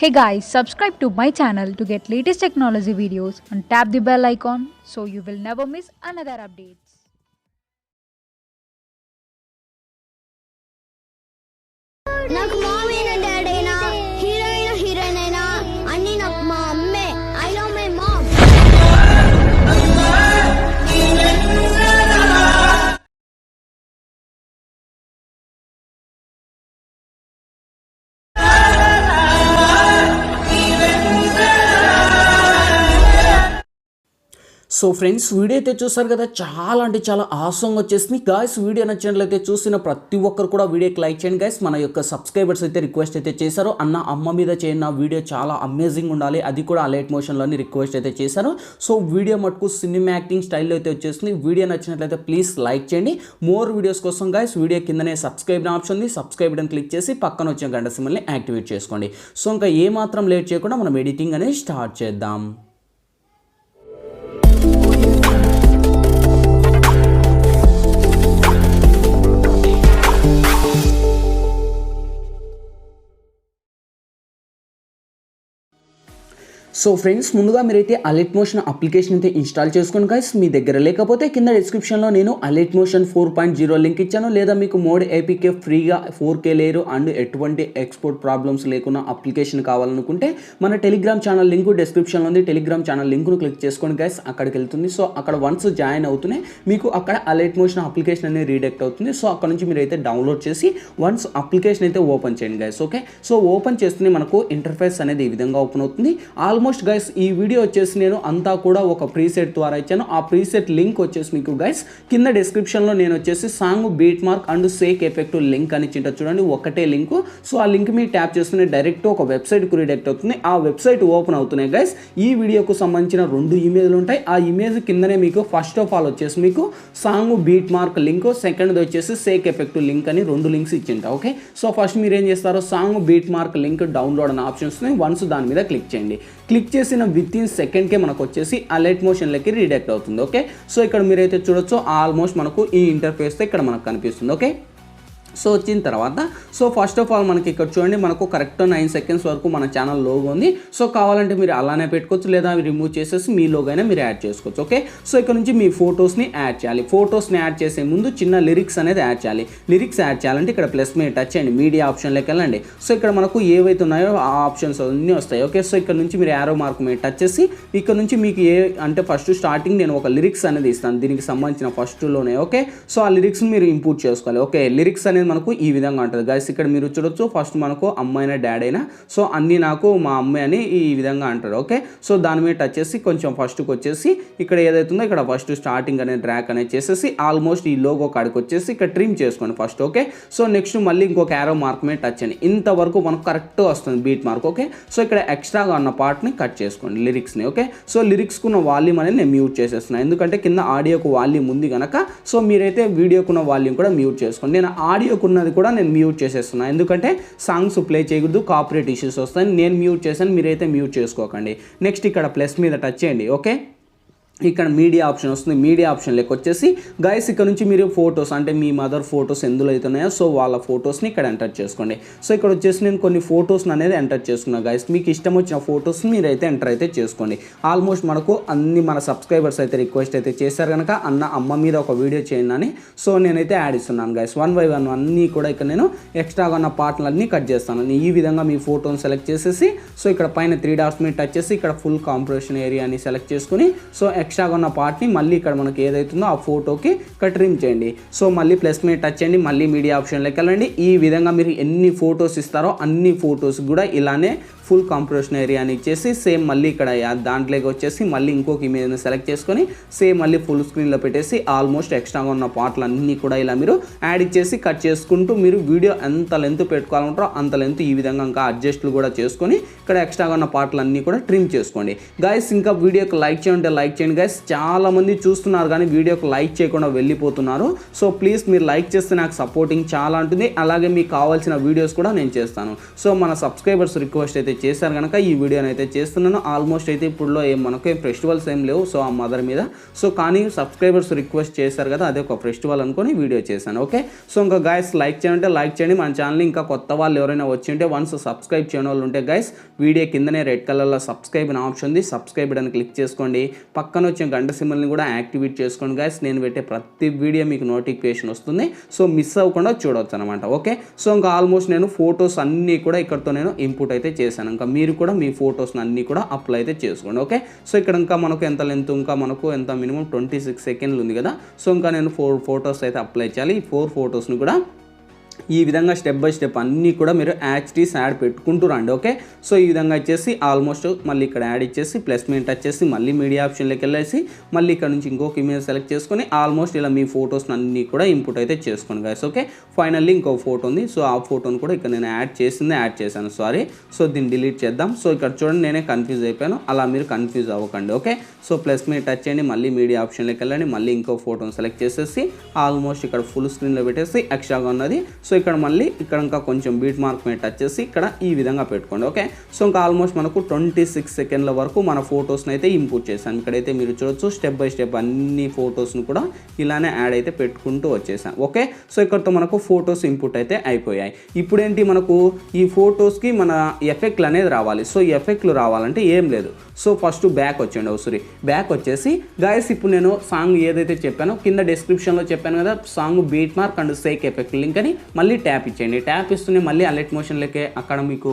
Hey guys, subscribe to my channel to get latest technology videos and tap the bell icon so you will never miss another updates. నాకు మామీ అయినా daddy అయినా heroine అయినా అన్ని నాకు మా అమ్మే. I love my mom. So friends video అయితే చూసారు కదా, చాలా అంటే చాలా ఆసంగా వచ్చేసింది గాయస్. వీడియో నచ్చినట్లయితే చూసిన ప్రతి ఒక్కరు కూడా వీడియోకి లైక్ చేయండి గాయస్. మన యొక్క సబ్స్క్రైబర్స్ అయితే రిక్వెస్ట్ అయితే చేశారు, అన్న అమ్మ మీద చేయండి, నా వీడియో చాలా అమేజింగ్ ఉండాలి, అది కూడా అలైట్ మోషన్లోని రిక్వెస్ట్ అయితే చేశారు. సో వీడియో మటుకు సినిమా యాక్టింగ్ స్టైల్లో అయితే వచ్చేసింది. వీడియో నచ్చినట్లయితే ప్లీజ్ లైక్ చేయండి. మోర్ వీడియోస్ కోసం గాయస్ వీడియో కిందనే సబ్స్క్రైబ్ ఆప్షన్ ఉంది, సబ్స్క్రైబ్ అని క్లిక్ చేసి పక్కన వచ్చే గంట సింబల్ని యాక్టివేట్ చేసుకోండి. సో ఇంకా ఏమాత్రం లేట్ చేయకుండా మనం ఎడిటింగ్ అనేది స్టార్ట్ చేద్దాం. సో ఫ్రెండ్స్ ముందుగా మీరైతే అలైట్ మోషన్ అప్లికేషన్ అయితే ఇన్స్టాల్ చేసుకోండి గైస్. మీ దగ్గర లేకపోతే కింద డిస్క్రిప్షన్లో నేను అలైట్ మోషన్ 4.0 లింక్ ఇచ్చాను, లేదా మీకు మోడ్ ఏపీకే ఫ్రీగా 4K లేరు అండ్ ఎటువంటి ఎక్స్పోర్ట్ ప్రాబ్లమ్స్ లేకుండా అప్లికేషన్ కావాలనుకుంటే మన టెలిగ్రామ్ ఛానల్ లింక్ డిస్క్రిప్షన్లో ఉంది. టెలిగ్రామ్ ఛానల్ లింక్ను క్లిక్ చేసుకోండి గైస్, అక్కడికి వెళ్తుంది. సో అక్కడ వన్స్ జాయిన్ అవుతూనే మీకు అక్కడ అలైట్ మోషన్ అప్లికేషన్ అనేది రీడెక్ట్ అవుతుంది. సో అక్కడ నుంచి మీరు అయితే డౌన్లోడ్ చేసి వన్స్ అప్లికేషన్ అయితే ఓపెన్ చేయండి గైస్. ఓకే, సో ఓపెన్ చేస్తూనే మనకు ఇంటర్ఫేస్ అనేది ఈ విధంగా ఓపెన్ అవుతుంది. ఆల్మోస్ట్ గైస్ ఈ వీడియో వచ్చేసి నేను అంతా కూడా ఒక ప్రీసెట్ ద్వారా ఇచ్చాను. ఆ ప్రీసెట్ లింక్ వచ్చేసి మీకు గైస్ కింద డిస్క్రిప్షన్లో నేను వచ్చేసి song beat mark and sake effect link అని ఇచ్చింట చూడండి, ఒకటే లింక్. సో ఆ లింక్ మీ ట్యాప్ చేస్తూనే డైరెక్ట్ ఒక వెబ్సైట్కు రిడెక్ట్ అవుతుంది. ఆ వెబ్సైట్ ఓపెన్ అవుతున్నాయి గైస్. ఈ వీడియోకు సంబంధించిన 2 ఇమేజ్లు ఉంటాయి. ఆ ఇమేజ్ కిందనే మీకు ఫస్ట్ ఆఫ్ ఆల్ వచ్చేసి మీకు song beat mark link, second వచ్చేసి సేక్ ఎఫెక్ట్ లింక్ అని 2 లింక్స్ ఇచ్చింట. ఓకే, సో ఫస్ట్ మీరు ఏం చేస్తారో song beat mark link download అనే ఆప్షన్స్ ఉన్నాయి. వన్స్ దాని మీద క్లిక్ చేయండి. క్లిక్ చేసిన విత్ ఇన్ సెకండ్కే మనకు వచ్చేసి అలైట్ మోషన్లకి రీడెక్ట్ అవుతుంది. ఓకే, సో ఇక్కడ మీరైతే చూడొచ్చు ఆల్మోస్ట్ మనకు ఈ ఇంటర్ఫేస్ ఇక్కడ మనకు కనిపిస్తుంది. ఓకే, సో వచ్చిన తర్వాత సో ఫస్ట్ ఆఫ్ ఆల్ మనకి ఇక్కడ చూడండి, మనకు కరెక్ట్ 9 సెకండ్స్ వరకు మన ఛానల్ లోగో ఉంది. సో కావాలంటే మీరు అలానే పెట్టుకోవచ్చు, లేదా రిమూవ్ చేసేసి మీ లోగో అయినా మీరు యాడ్ చేసుకోవచ్చు. ఓకే, సో ఇక్కడ నుంచి మీ ఫొటోస్ని యాడ్ చేయాలి. ఫొటోస్ని యాడ్ చేసే ముందు చిన్న లిరిక్స్ అనేది యాడ్ చేయాలి. లిరిక్స్ యాడ్ చేయాలంటే ఇక్కడ ప్లస్ మీద టచ్ చేయండి, మీడియా ఆప్షన్లోకి వెళ్ళండి. సో ఇక్కడ మనకు ఏవైతే ఉన్నాయో ఆ ఆప్షన్స్ అన్నీ వస్తాయి. ఓకే, సో ఇక్కడ నుంచి మీరు యారో మార్క్ మీద టచ్ చేసి ఇక్కడ నుంచి మీకు ఏ అంటే ఫస్ట్ స్టార్టింగ్ నేను ఒక లిరిక్స్ అనేది ఇస్తాను దీనికి సంబంధించిన ఫస్ట్లోనే. ఓకే, సో ఆ లిరిక్స్ని మీరు ఇంపోర్ట్ చేసుకోవాలి. ఓకే, లిరిక్స్ అనేది మనకు ఈ విధంగా ఉంటుంది గైస్. ఇక్కడ మీరు చూడొచ్చు ఫస్ట్ మనకు అమ్మాయినా డాడీ అయినా సో అన్నీ నాకు మా అమ్మాయి అని ఈ విధంగా అంటారు. ఓకే, సో దాని మీద టచ్ చేసి కొంచెం ఫస్ట్కి వచ్చేసి ఇక్కడ ఏదైతుందో ఇక్కడ ఫస్ట్ స్టార్టింగ్ అనేది డ్రాక్ అనేది చేసేసి ఆల్మోస్ట్ ఈ లోగో కాడికి వచ్చేసి ఇక్కడ ట్రిమ్ చేసుకోండి ఫస్ట్. ఓకే, సో నెక్స్ట్ మళ్ళీ ఇంకొక యారో మార్క్ మీద టచ్ చేయండి. ఇంతవరకు మనకు కరెక్ట్గా వస్తుంది బీట్ మార్క్. ఓకే, సో ఇక్కడ ఎక్స్ట్రాగా ఉన్న పార్ట్ని కట్ చేసుకోండి లిరిక్స్ని. ఓకే, సో లిరిక్స్కు ఉన్న వాల్యూమ్ అనేది నేను మ్యూట్ చేసేస్తున్నాను, ఎందుకంటే కింద ఆడియోకు వాల్యూమ్ ఉంది కనుక. సో మీరైతే వీడియోకున్న వాల్యూమ్ కూడా మ్యూట్ చేసుకోండి. నేను ఆడియోకున్నది కూడా నేను మ్యూట్ చేసేస్తున్నాను, ఎందుకంటే సాంగ్స్ ప్లే చేయకూడదు, కాపీరైట్ ఇష్యూస్ వస్తాయి. నేను మ్యూట్ చేశాను, మీరైతే మ్యూట్ చేసుకోకండి. నెక్స్ట్ ఇక్కడ ప్లస్ మీద టచ్ చేయండి. ఓకే, ఇక్కడ మీడియా ఆప్షన్ వస్తుంది. మీడియా ఆప్షన్లోకి వచ్చేసి గైస్ ఇక్కడ నుంచి మీరు ఫొటోస్ అంటే మీ మదర్ ఫొటోస్ ఎందులో అవుతున్నాయో సో వాళ్ళ ఫొటోస్ని ఇక్కడ ఎంటర్ చేసుకోండి. సో ఇక్కడ వచ్చేసి నేను కొన్ని ఫొటోస్ని అనేది ఎంటర్ చేసుకున్నాను గైస్. మీకు ఇష్టం వచ్చిన ఫొటోస్ని మీరైతే ఎంటర్ అయితే చేసుకోండి. ఆల్మోస్ట్ మనకు అన్ని మన సబ్స్క్రైబర్స్ అయితే రిక్వెస్ట్ అయితే చేశారు కనుక అన్న అమ్మ మీద ఒక వీడియో చేయండి అని సో నేనైతే యాడ్ ఇస్తున్నాను గైస్. 1 by 1 అన్నీ కూడా ఇక్కడ నేను ఎక్స్ట్రాగా ఉన్న పార్ట్లన్నీ కట్ చేస్తాను. ఈ విధంగా మీ ఫోటోని సెలెక్ట్ చేసేసి సో ఇక్కడ పైన 3 డాట్స్ మీద టచ్ చేసి ఇక్కడ ఫుల్ కాంప్రెషన్ ఏరియా అని సెలెక్ట్ చేసుకుని సో ఎక్స్ట్రాగా ఉన్న పార్ట్ని మళ్ళీ ఇక్కడ మనకి ఏదైతుందో ఆ ఫోటోకి ట్రిమ్ చేయండి. సో మళ్ళీ ప్లస్ మీద టచ్ చేయండి, మళ్ళీ మీడియా ఆప్షన్లోకి వెళ్ళండి. ఈ విధంగా మీరు ఎన్ని ఫొటోస్ ఇస్తారో అన్ని ఫొటోస్ కూడా ఇలానే ఫుల్ కాంప్రెషన్ ఏరియా అని ఇచ్చేసి సేమ్ మళ్ళీ ఇక్కడ దాంట్లోకి వచ్చేసి మళ్ళీ ఇంకొక ఇమేజ్ని సెలెక్ట్ చేసుకొని సేమ్ మళ్ళీ ఫుల్ స్క్రీన్లో పెట్టేసి ఆల్మోస్ట్ ఎక్స్ట్రాగా ఉన్న పార్ట్లు అన్నీ కూడా ఇలా మీరు యాడ్ ఇచ్చేసి కట్ చేసుకుంటూ మీరు వీడియో ఎంత లెంత్ పెట్టుకోవాలంటారో అంత లెంత్ ఈ విధంగా ఇంకా అడ్జస్ట్లు కూడా చేసుకొని ఇక్కడ ఎక్స్ట్రాగా ఉన్న పార్ట్లు అన్నీ కూడా ట్రిమ్ చేసుకోండి గైస్. ఇంకా వీడియోకి లైక్ చేయండి, లైక్ చేయండి గైస్. చాలామంది చూస్తున్నారు కానీ వీడియోకి లైక్ చేయకుండా వెళ్ళిపోతున్నారు. సో ప్లీజ్ మీరు లైక్ చేస్తే నాకు సపోర్టింగ్ చాలా ఉంటుంది. అలాగే మీకు కావాల్సిన వీడియోస్ కూడా నేను చేస్తాను. సో మన సబ్స్క్రైబర్స్ రిక్వెస్ట్ అయితే చేశారు కనుక ఈ వీడియోని అయితే చేస్తున్నాను. ఆల్మోస్ట్ అయితే ఇప్పుడులో మనకు ఫెస్టివల్స్ ఏం లేవు సో ఆ మదర్ మీద. సో కానీ సబ్స్క్రైబర్స్ రిక్వెస్ట్ చేశారు కదా, అదే ఒక ఫెస్టివల్ అనుకొని వీడియో చేశాను. ఓకే, సో ఇంకా గైస్ లైక్ చేయండి, లైక్ చేయండి. మన ఛానల్ ఇంకా కొత్త వాళ్ళు ఎవరైనా వచ్చి ఉంటే వన్స్ సబ్స్క్రైబ్ చేయని వాళ్ళు ఉంటే గైస్ వీడియో కిందనే రెడ్ కలర్లో సబ్స్క్రైబ్ అనే ఆప్షన్ ఉంది, సబ్స్క్రైబ్ అని క్లిక్ చేసుకోండి. పక్కన వచ్చే గంట సింబల్ని కూడా యాక్టివేట్ చేసుకోండి గైస్. నేను పెట్టే ప్రతి వీడియో మీకు నోటిఫికేషన్ వస్తుంది, సో మిస్ అవ్వకుండా చూడవచ్చు అనమాట. ఓకే, సో ఇంకా ఆల్మోస్ట్ నేను ఫొటోస్ అన్నీ కూడా ఇక్కడతో నేను ఇంపుట్ అయితే చేశాను. ఇంకా మీరు కూడా మీ ఫొటోస్ని అన్నీ కూడా అప్లై అయితే చేసుకోండి. ఓకే, సో ఇక్కడ ఇంకా మనకు ఎంత లెంత్, ఇంకా మనకు ఎంత మినిమం 26 సెకండ్లు ఉంది కదా. సో ఇంకా నేను 4 ఫొటోస్ అయితే అప్లై చేయాలి. ఈ 4 ఫొటోస్ని కూడా ఈ విధంగా స్టెప్ బై స్టెప్ అన్నీ కూడా మీరు యాడ్ పెట్టుకుంటూ రండి. ఓకే, సో ఈ విధంగా వచ్చేసి ఆల్మోస్ట్ మళ్ళీ ఇక్కడ యాడ్ ఇచ్చేసి ప్లస్ మీద టచ్ చేసి మళ్ళీ మీడియా ఆప్షన్లోకి వెళ్ళేసి మళ్ళీ ఇక్కడ నుంచి ఇంకొక ఇమేజ్ సెలెక్ట్ చేసుకొని ఆల్మోస్ట్ ఇలా మీ ఫొటోస్ని అన్నీ కూడా ఇంపుట్ అయితే చేసుకోండి గైస్. ఓకే, ఫైనల్లీ ఇంకో ఫోటో ఉంది. సో ఆ ఫోటోని కూడా ఇక్కడ నేను యాడ్ చేశాను, సారీ. సో దీన్ని డిలీట్ చేద్దాం. సో ఇక్కడ చూడండి నేనే కన్ఫ్యూజ్ అయిపోయాను, అలా మీరు కన్ఫ్యూజ్ అవ్వకండి. ఓకే, సో ప్లస్ మీద టచ్ చేయండి, మళ్ళీ మీడియా ఆప్షన్లోకి వెళ్ళండి, మళ్ళీ ఇంకో ఫోటోని సెలెక్ట్ చేసేసి ఆల్మోస్ట్ ఇక్కడ ఫుల్ స్క్రీన్లో పెట్టేసి ఎక్స్ట్రాగా ఉన్నది. సో ఇక్కడ మళ్ళీ ఇక్కడ ఇంకా కొంచెం బీట్ మార్క్ మీద టచ్ చేసి ఇక్కడ ఈ విధంగా పెట్టుకోండి. ఓకే, సో ఇంకా ఆల్మోస్ట్ మనకు 26 సెకండ్ల వరకు మన ఫొటోస్ని అయితే ఇంపోర్ట్ చేశాను. ఇక్కడైతే మీరు చూడొచ్చు స్టెప్ బై స్టెప్ అన్ని ఫొటోస్ని కూడా ఇలానే యాడ్ అయితే పెట్టుకుంటూ వచ్చేసాను. ఓకే, సో ఇక్కడతో మనకు ఫొటోస్ ఇంపుట్ అయితే అయిపోయాయి. ఇప్పుడు ఏంటి మనకు ఈ ఫొటోస్కి మన ఎఫెక్ట్లు అనేది రావాలి. సో ఈ ఎఫెక్ట్లు రావాలంటే ఏం లేదు, సో ఫస్ట్ బ్యాక్ వచ్చేయండి. బ్యాక్ వచ్చేసి గైస్ ఇప్పుడు నేను సాంగ్ ఏదైతే చెప్పానో కింద డిస్క్రిప్షన్లో చెప్పాను కదా, song beat mark and sake effect link అని మళ్ళీ ట్యాప్ ఇచ్చేయండి. ట్యాప్ ఇస్తూనే మళ్ళీ అలర్ట్ మోషన్లోకి అక్కడ మీకు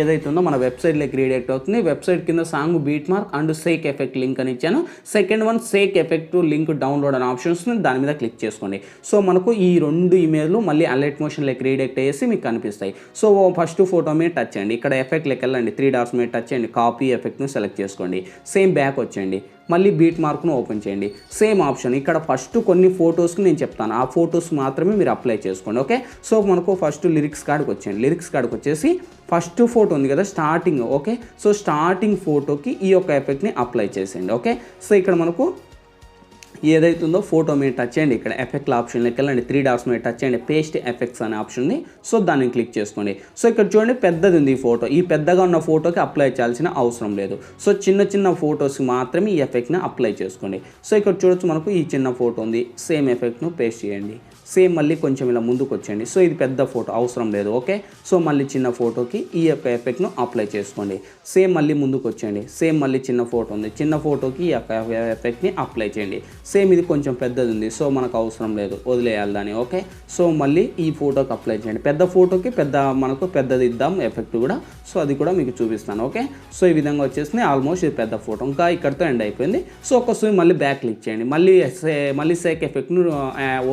ఏదైతే ఉందో మన వెబ్సైట్లోకి రీడైరెక్ట్ అవుతుంది. వెబ్సైట్ కింద song beat mark and sake effect link అని ఇచ్చాను. Second one sake effect link download అనే ఆప్షన్ వస్తుంది, దాని మీద క్లిక్ చేసుకోండి. సో మనకు ఈ 2 ఇమేజ్లు మళ్ళీ అలర్ట్ మోషన్లోకి రీడైరెక్ట్ అయ్యేసి మీకు కనిపిస్తాయి. సో ఫస్ట్ ఫోటో మీద టచ్ చేయండి, ఇక్కడ ఎఫెక్ట్లోకి వెళ్ళండి, 3 డాట్స్ మీద టచ్ చేయండి, కాపీ ఎఫెక్ట్ను సెలెక్ట్ చేసుకోండి. సేమ్ బ్యాక్ వచ్చేయండి, మళ్ళీ బీట్ మార్క్ను ఓపెన్ చేయండి. సేమ్ ఆప్షన్ ఇక్కడ ఫస్ట్ కొన్ని ఫొటోస్కి నేను చెప్తాను, ఆ ఫొటోస్ మాత్రమే మీరు అప్లై చేసుకోండి. ఓకే, సో మనకు ఫస్ట్ లిరిక్స్ కాడికి వచ్చేయండి. లిరిక్స్ కాడికి వచ్చేసి ఫస్ట్ ఫోటో ఉంది కదా స్టార్టింగ్. ఓకే, సో స్టార్టింగ్ ఫోటోకి ఈ యొక్క ఎఫెక్ట్ని అప్లై చేసేయండి. ఓకే, సో ఇక్కడ మనకు ఏదైతే ఉందో ఫోటో మీద టచ్ చేయండి, ఇక్కడ ఎఫెక్ట్ల ఆప్షన్లోకి వెళ్ళండి, 3 డాట్స్ మీద టచ్ చేయండి, పేస్ట్ ఎఫెక్ట్స్ అనే ఆప్షన్ ఉంది. సో దాన్ని క్లిక్ చేసుకోండి. సో ఇక్కడ చూడండి పెద్దది ఉంది ఈ ఫోటో, ఈ పెద్దగా ఉన్న ఫోటోకి అప్లై చేయాల్సిన అవసరం లేదు. సో చిన్న ఫోటోస్కి మాత్రమే ఈ ఎఫెక్ట్ని అప్లై చేసుకోండి. సో ఇక్కడ చూడొచ్చు మనకు ఈ చిన్న ఫోటో ఉంది, సేమ్ ఎఫెక్ట్ను పేస్ట్ చేయండి. సేమ్ మళ్ళీ కొంచెం ఇలా ముందుకు వచ్చేయండి. సో ఇది పెద్ద ఫోటో అవసరం లేదు. ఓకే, సో మళ్ళీ చిన్న ఫోటోకి ఈ యొక్క ఎఫెక్ట్ను అప్లై చేసుకోండి. సేమ్ మళ్ళీ ముందుకు వచ్చేయండి. సేమ్ మళ్ళీ చిన్న ఫోటో ఉంది, చిన్న ఫోటోకి ఈ యొక్క ఎఫెక్ట్ని అప్లై చేయండి. సేమ్ ఇది కొంచెం పెద్దది ఉంది, సో మనకు అవసరం లేదు, వదిలేయాలి దాన్ని. ఓకే, సో మళ్ళీ ఈ ఫోటోకి అప్లై చేయండి. పెద్ద ఫోటోకి మనకు పెద్దది ఇద్దాం ఎఫెక్ట్ కూడా, సో అది కూడా మీకు చూపిస్తాను. ఓకే, సో ఈ విధంగా వచ్చేసింది. ఆల్మోస్ట్ ఇది పెద్ద ఫోటో, ఇంకా ఇక్కడితో ఎండ్ అయిపోయింది. సో ఒకసారి మళ్ళీ బ్యాక్ క్లిక్ చేయండి, మళ్ళీ సేక్ ఎఫెక్ట్ను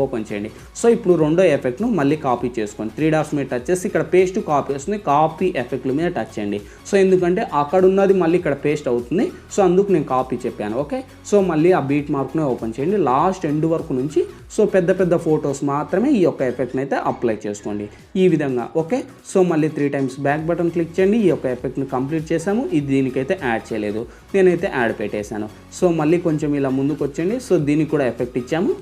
ఓపెన్ చేయండి. సో ఇప్పుడు రెండో ఎఫెక్ట్ను మళ్ళీ కాపీ చేసుకోండి. 3 డాట్స్ మీద టచ్ చేసి ఇక్కడ పేస్ట్ కాపీ వస్తుంది, కాపీ ఎఫెక్ట్ల మీద టచ్ చేయండి. సో ఎందుకంటే అక్కడ ఉన్నది మళ్ళీ ఇక్కడ పేస్ట్ అవుతుంది, సో అందుకు నేను కాపీ చెప్పాను. ఓకే, సో మళ్ళీ ఆ బీట్ మార్క్ను ఓపెన్ చేయండి. లాస్ట్ ఎండ్ వరకు నుంచి సో పెద్ద ఫొటోస్ మాత్రమే ఈ యొక్క ఎఫెక్ట్ని అయితే అప్లై చేసుకోండి ఈ విధంగా. ఓకే, సో మళ్ళీ 3 టైమ్స్ బ్యాక్ బటన్ క్లిక్ చేయండి. ఈ యొక్క ఎఫెక్ట్ని కంప్లీట్ చేసాము, ఇది దీనికైతే యాడ్ చేయలేదు, నేనైతే యాడ్ పెట్టేశాను. సో మళ్ళీ కొంచెం ఇలా ముందుకు వచ్చేయండి. సో దీనికి కూడా ఎఫెక్ట్ ఇచ్చాము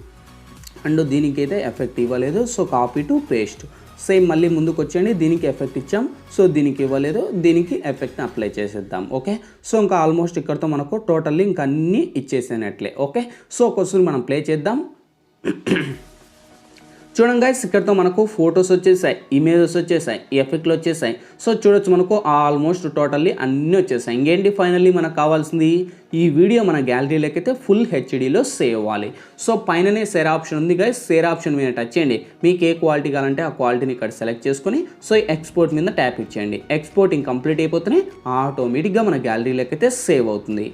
అండ్ దీనికి అయితే ఎఫెక్ట్ ఇవ్వలేదు. So copy to paste. Same మళ్ళీ ముందుకు వచ్చేయండి, దీనికి ఎఫెక్ట్ ఇచ్చాం, సో దీనికి ఇవ్వలేదు, దీనికి ఎఫెక్ట్ని అప్లై చేసేద్దాం. ఓకే, సో ఇంకా ఆల్మోస్ట్ ఇక్కడతో మనకు టోటల్లీ ఇంకా అన్నీ ఇచ్చేసినట్లే. ఓకే, సో ఒకసారి మనం ప్లే చేద్దాం. చూడండి గైస్, ఇక్కడతో మనకు ఫొటోస్ వచ్చేసాయి, ఇమేజెస్ వచ్చేసాయి, ఎఫెక్ట్లు వచ్చేసాయి. సో చూడొచ్చు మనకు ఆల్మోస్ట్ టోటల్లీ అన్నీ వచ్చేసాయి. ఇంకేంటి ఫైనల్లీ మనకు కావాల్సింది ఈ వీడియో మన గ్యాలరీలోకి అయితే ఫుల్ హెచ్డీలో సేవ్ అవ్వాలి. సో పైననే షేర్ ఆప్షన్ ఉంది గైస్, షేర్ ఆప్షన్ మీద టచ్ చేయండి. మీకు ఏ క్వాలిటీ కావాలంటే ఆ క్వాలిటీని ఇక్కడ సెలెక్ట్ చేసుకొని సో ఎక్స్పోర్ట్ మీద ట్యాప్ ఇచ్చేయండి. ఎక్స్పోర్టింగ్ కంప్లీట్ అయిపోతేనే ఆటోమేటిక్గా మన గ్యాలరీలోకి అయితే సేవ్ అవుతుంది.